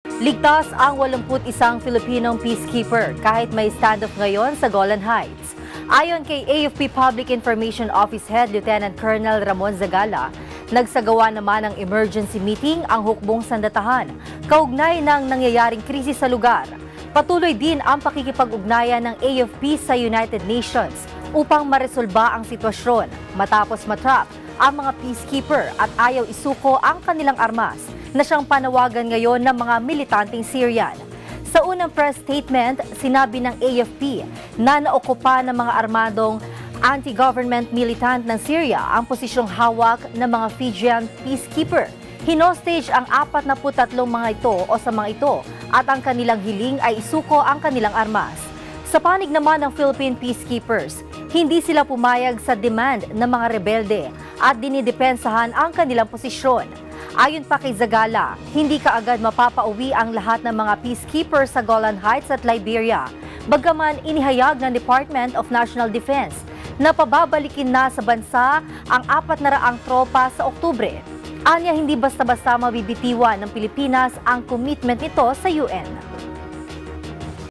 Ligtas ang 81 Filipinong peacekeeper kahit may standoff ngayon sa Golan Heights. Ayon kay AFP Public Information Office Head Lieutenant Colonel Ramon Zagala, nagsagawa naman ng emergency meeting ang hukbong sandatahan kaugnay ng nangyayaring krisis sa lugar. Patuloy din ang pakikipag-ugnayan ng AFP sa United Nations upang maresolba ang sitwasyon matapos matrap ang mga peacekeeper at ayaw isuko ang kanilang armas na siyang panawagan ngayon ng mga militanteng Syrian. Sa unang press statement, sinabi ng AFP na naokupa ng mga armadong anti-government militant ng Syria ang posisyong hawak ng mga Fijian peacekeeper. Hinostage ang 43 mga ito o sa mga ito at ang kanilang hiling ay isuko ang kanilang armas. Sa panig naman ng Philippine peacekeepers, hindi sila pumayag sa demand ng mga rebelde at dinidepensahan ang kanilang posisyon. Ayon pa kay Zagala, hindi kaagad mapapauwi ang lahat ng mga peacekeepers sa Golan Heights at Liberia. Bagaman inihayag ng Department of National Defense na pababalikin na sa bansa ang 400 tropa sa Oktubre. Anya hindi basta-basta mabibitiwan ng Pilipinas ang commitment nito sa UN.